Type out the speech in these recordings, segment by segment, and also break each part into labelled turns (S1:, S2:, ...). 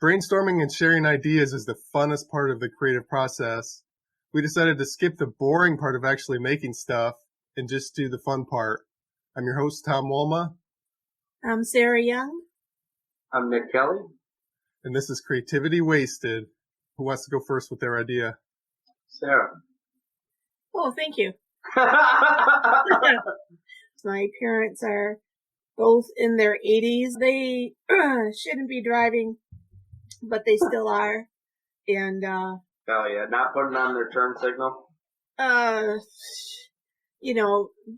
S1: Brainstorming and sharing ideas is the funnest part of the creative process. We decided to skip the boring part of actually making stuff and just do the fun part. I'm your host, Tom Wolma.
S2: I'm Sarah Young.
S3: I'm Nick Kelly.
S1: And this is Creativity Wasted. Who wants to go first with their idea?
S3: Sarah.
S2: Oh, thank you. My parents are both in their 80s. They shouldn't be driving, but they still are. And,
S3: hell yeah, not putting on their turn signal?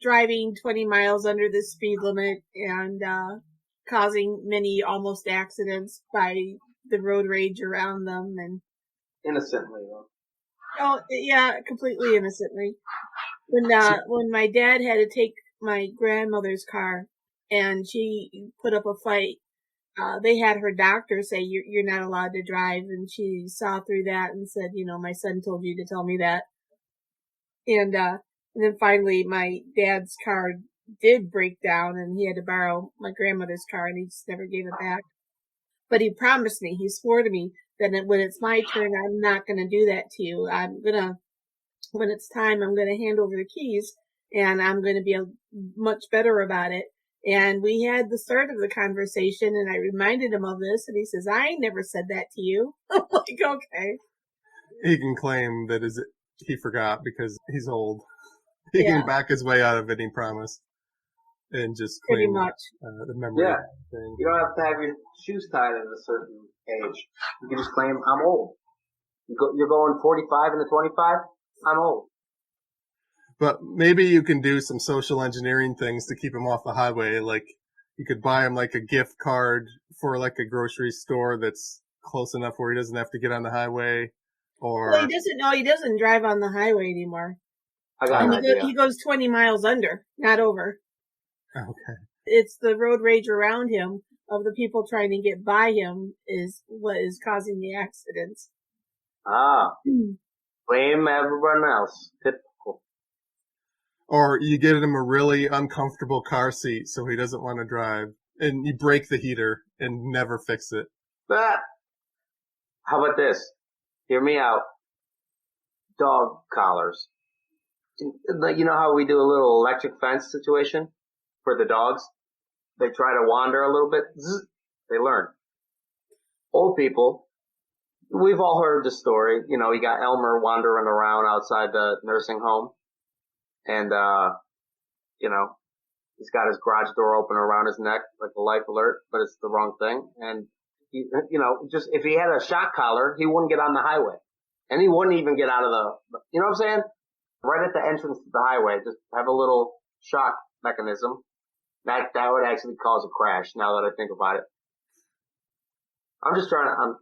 S2: Driving 20 miles under the speed limit and, causing many almost accidents by the road rage around them and.
S3: Innocently, though.
S2: Oh, yeah, completely innocently. When my dad had to take my grandmother's car and she put up a fight, they had her doctor say, you're not allowed to drive. And she saw through that and said, my son told you to tell me that. And then finally my dad's car did break down and he had to borrow my grandmother's car and he just never gave it back. But he promised me, he swore to me that when it's my turn, I'm not going to do that to you. When it's time, I'm going to hand over the keys and I'm going to be much better about it. And we had the start of the conversation and I reminded him of this and he says, I never said that to you. I'm like, okay.
S1: He can claim that he forgot because he's old. He can back his way out of any promise and just claim
S2: pretty much
S1: the memory
S3: thing. You don't have to have your shoes tied at a certain age. You can just claim, I'm old. You're going 45 into 25? I'm old.
S1: But maybe you can do some social engineering things to keep him off the highway. Like you could buy him like a gift card for like a grocery store that's close enough where he doesn't have to get on the highway.
S2: Well, he doesn't drive on the highway anymore.
S3: I got an idea.
S2: He goes 20 miles under, not over.
S1: Okay.
S2: It's the road rage around him of the people trying to get by him is what is causing the accidents.
S3: Blame everyone else. Typical.
S1: Or you get him a really uncomfortable car seat so he doesn't want to drive, and you break the heater and never fix it.
S3: But how about this? Hear me out. Dog collars. You know how we do a little electric fence situation for the dogs? They try to wander a little bit. Zzz, they learn. Old people, we've all heard the story. You got Elmer wandering around outside the nursing home. And, he's got his garage door open around his neck like a life alert, but it's the wrong thing. And, just if he had a shock collar, he wouldn't get on the highway. And he wouldn't even get out of you know what I'm saying? Right at the entrance to the highway, just have a little shock mechanism. That would actually cause a crash now that I think about it. I'm just trying to,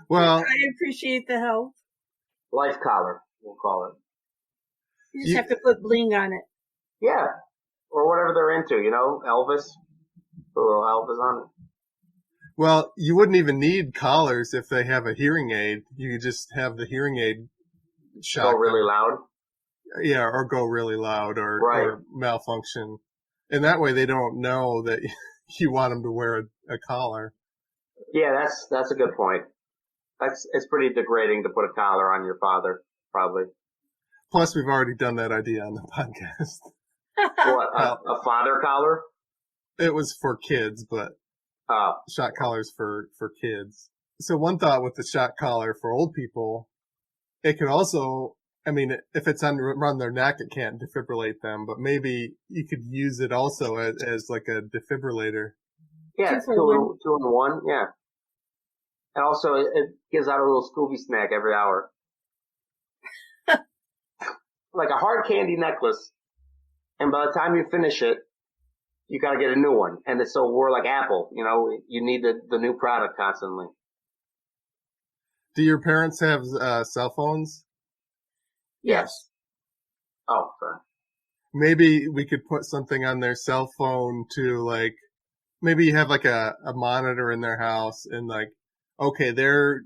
S2: well, I appreciate the help.
S3: Life collar, we'll call it.
S2: You just have to put bling on it.
S3: Yeah. Or whatever they're into, Elvis. Put a little Elvis on it.
S1: Well, you wouldn't even need collars if they have a hearing aid. You could just have the hearing aid shock.
S3: Go really loud?
S1: Yeah, or go really loud or malfunction. And that way they don't know that you want them to wear a collar.
S3: Yeah, that's a good point. It's pretty degrading to put a collar on your father, probably.
S1: Plus, we've already done that idea on the podcast.
S3: What, a father collar?
S1: It was for kids, but shot collars for kids. So one thought with the shot collar for old people, it could also, if it's around their neck, it can't defibrillate them, but maybe you could use it also as like a defibrillator.
S3: Yeah, two in one, yeah. And also, it gives out a little Scooby snack every hour. Like a hard candy necklace. And by the time you finish it, you gotta get a new one. And so we're like Apple, you need the new product constantly.
S1: Do your parents have cell phones?
S3: Yes. Oh, sorry.
S1: Maybe we could put something on their cell phone to maybe you have a monitor in their house and okay, they're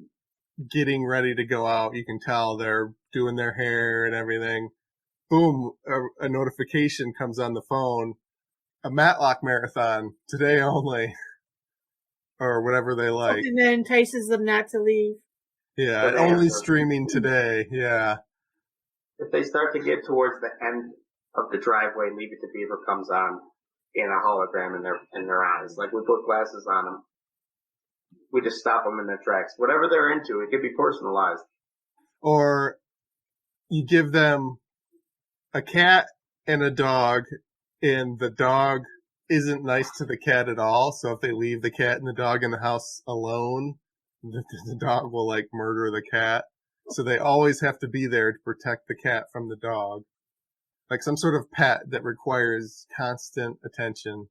S1: getting ready to go out. You can tell they're doing their hair and everything. Boom, a notification comes on the phone. A Matlock marathon today only. or whatever they like.
S2: Something that entices them not to leave.
S1: Yeah, only streaming today. Yeah.
S3: If they start to get towards the end of the driveway, Leave It to Beaver comes on in a hologram in their eyes. Like we put glasses on them. We just stop them in their tracks. Whatever they're into, it could be personalized.
S1: Or you give them a cat and a dog, and the dog isn't nice to the cat at all. So if they leave the cat and the dog in the house alone, the dog will like murder the cat. So they always have to be there to protect the cat from the dog. Like some sort of pet that requires constant attention.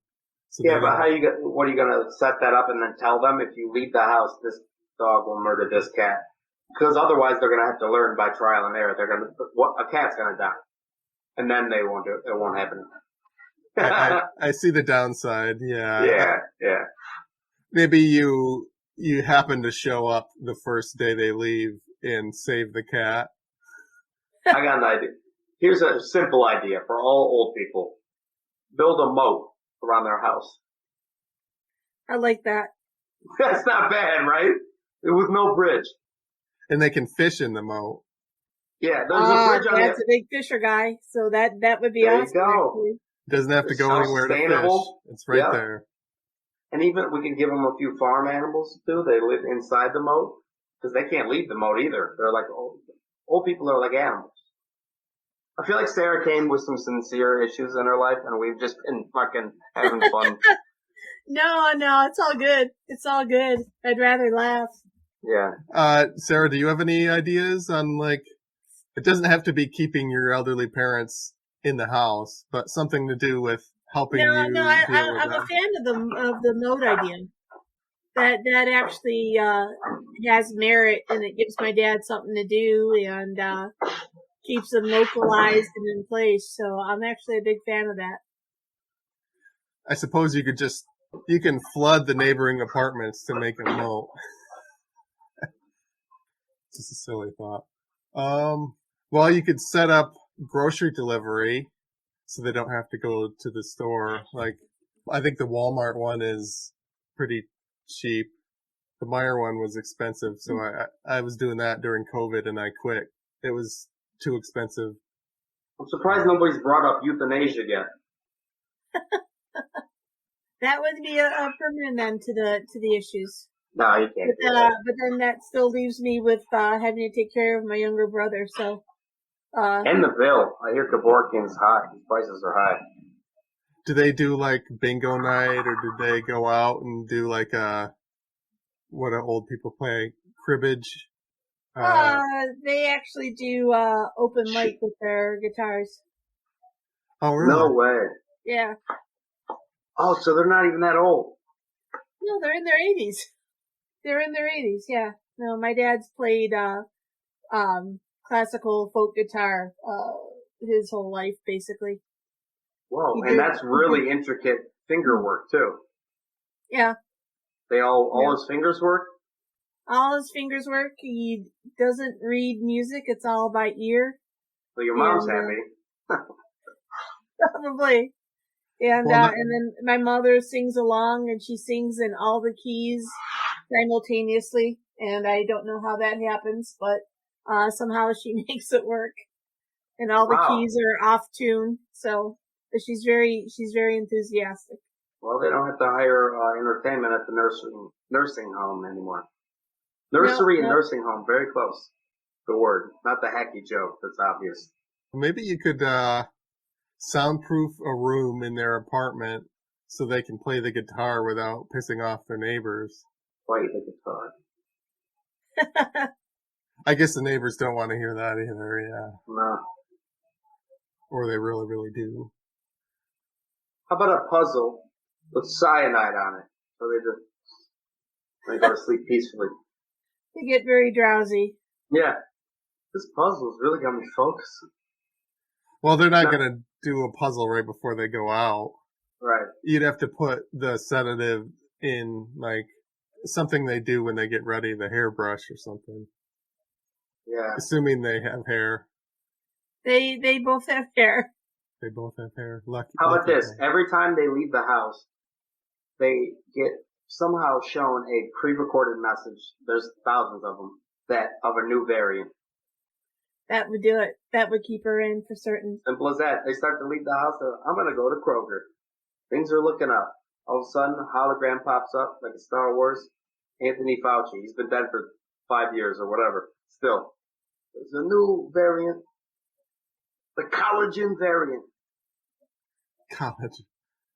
S1: So
S3: yeah, but what are you gonna set that up and then tell them if you leave the house, this dog will murder this cat? Because otherwise they're gonna have to learn by trial and error. A cat's gonna die. And then it won't happen.
S1: I see the downside,
S3: yeah. Yeah.
S1: Maybe you happen to show up the first day they leave and save the cat.
S3: I got an idea. Here's a simple idea for all old people. Build a moat around their house.
S2: I like that.
S3: That's not bad, right? With no bridge.
S1: And they can fish in the moat.
S3: Yeah, there's a bridge on it.
S2: That's a big fisher guy, so that would be
S3: there
S2: awesome.
S3: You go.
S1: Doesn't have to go anywhere to fish. It's right there.
S3: And even we can give them a few farm animals too. They live inside the moat because they can't leave the moat either. They're like old people are like animals. I feel like Sarah came with some sincere issues in her life, and we've just been fucking having fun.
S2: No, it's all good. It's all good. I'd rather laugh.
S3: Yeah.
S1: Sarah, do you have any ideas on like? It doesn't have to be keeping your elderly parents in the house, but something to do with helping you.
S2: I'm a fan of the moat idea. That actually has merit, and it gives my dad something to do, and keeps them localized and in place. So I'm actually a big fan of that.
S1: I suppose you can flood the neighboring apartments to make a moat. Just a silly thought. Well, you could set up grocery delivery so they don't have to go to the store. Like, I think the Walmart one is pretty cheap. The Meijer one was expensive, so I was doing that during COVID and I quit. It was too expensive.
S3: I'm surprised nobody's brought up euthanasia yet.
S2: That would be a permanent end to the issues.
S3: No, you can't do that.
S2: But then that still leaves me with having to take care of my younger brother. So.
S3: And the bill. I hear Kevorkian's high. His prices are high.
S1: Do they do like bingo night, or do they go out and do like what do old people play? Cribbage?
S2: They actually do open mic with their guitars.
S1: Oh, really?
S3: No way.
S2: Yeah.
S3: Oh, so they're not even that old.
S2: No, they're in their 80s. They're in their 80s, yeah. No, my dad's played classical folk guitar his whole life, basically.
S3: Whoa, and that's really intricate finger work, too.
S2: Yeah.
S3: All his fingers work?
S2: All his fingers work. He doesn't read music. It's all by ear.
S3: Well, your mom's happy.
S2: Probably. And then my mother sings along, and she sings in all the keys simultaneously. And I don't know how that happens, but somehow she makes it work. And all the keys are off tune. So she's very enthusiastic.
S3: Well, they don't have to hire entertainment at the nursing home anymore. Nursery and nursing home, very close. The word, not the hacky joke that's obvious.
S1: Maybe you could soundproof a room in their apartment so they can play the guitar without pissing off their neighbors.
S3: Play the guitar.
S1: I guess the neighbors don't want to hear that either, yeah.
S3: No.
S1: Or they really, really do.
S3: How about a puzzle with cyanide on it? So they go to sleep peacefully.
S2: They get very drowsy.
S3: Yeah. This puzzle's really got me focused.
S1: Well, they're not going to do a puzzle right before they go out.
S3: Right.
S1: You'd have to put the sedative in, like, something they do when they get ready, the hairbrush or something.
S3: Yeah.
S1: Assuming they have hair.
S2: They both have hair.
S1: They both have hair. Lucky.
S3: How about this? Every time they leave the house, they get somehow shown a pre-recorded message. There's thousands of them of a new variant.
S2: That would do it. That would keep her in for certain.
S3: Simple as that. They start to leave the house. I'm going to go to Kroger. Things are looking up. All of a sudden, a hologram pops up like a Star Wars. Anthony Fauci. He's been dead for 5 years or whatever. Still, there's a new variant. The collagen variant.
S1: Collagen.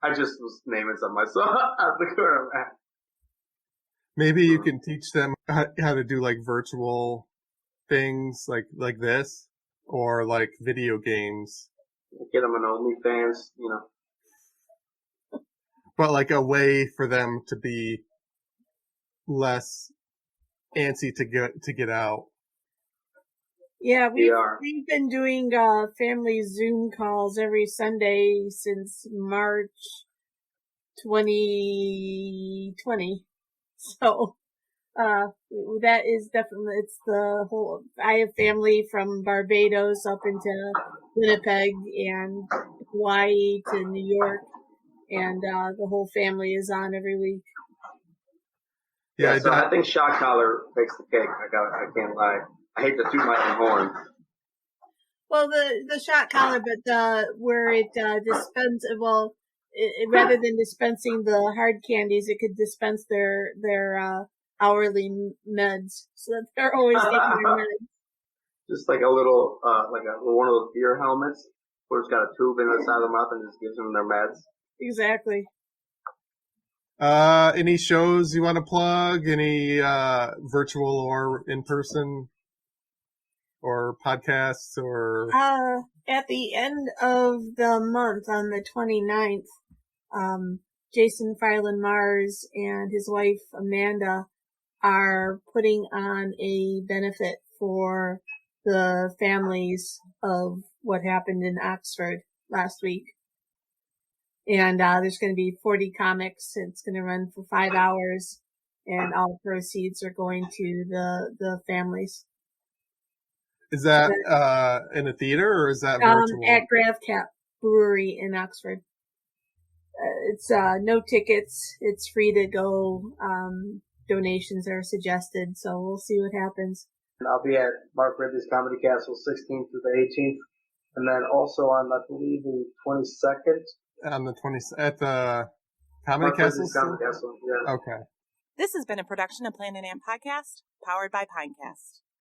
S3: I just was naming something myself out the corner of my eye.
S1: Maybe you can teach them how to do like virtual things like this, or like video games.
S3: Get them an OnlyFans,
S1: But like a way for them to be less antsy to get out.
S2: Yeah, we've been doing family Zoom calls every Sunday since March 2020. So that is definitely, it's the whole, I have family from Barbados up into Winnipeg and Hawaii to New York, and the whole family is on every week.
S3: Yeah, so I think shot collar takes the cake. I can't lie. I hate to toot my own horn.
S2: Well, the shot collar, but where it rather than dispensing the hard candies, it could dispense their hourly meds, so that they're always taking their meds.
S3: Just like a little, one of those beer helmets, where it's got a tube in the side of the mouth and just gives them their meds.
S2: Exactly.
S1: Any shows you want to plug? Any virtual or in person, or podcasts, or?
S2: At the end of the month, on the 29th, Jason Filan Mars and his wife Amanda are putting on a benefit for the families of what happened in Oxford last week. And there's going to be 40 comics. It's going to run for 5 hours, and all proceeds are going to the families.
S1: Is that in a theater, or is that virtual?
S2: At Gravecap Brewery in Oxford. It's no tickets. It's free to go. Donations are suggested, so we'll see what happens.
S3: And I'll be at Mark Ridley's Comedy Castle 16th through the 18th, and then also on, I believe, the 22nd.
S1: On the 20th at the Comedy Castle.
S3: Comedy Castle, yeah.
S1: Okay.
S4: This has been a production of Planet Amp Podcast, powered by Pinecast.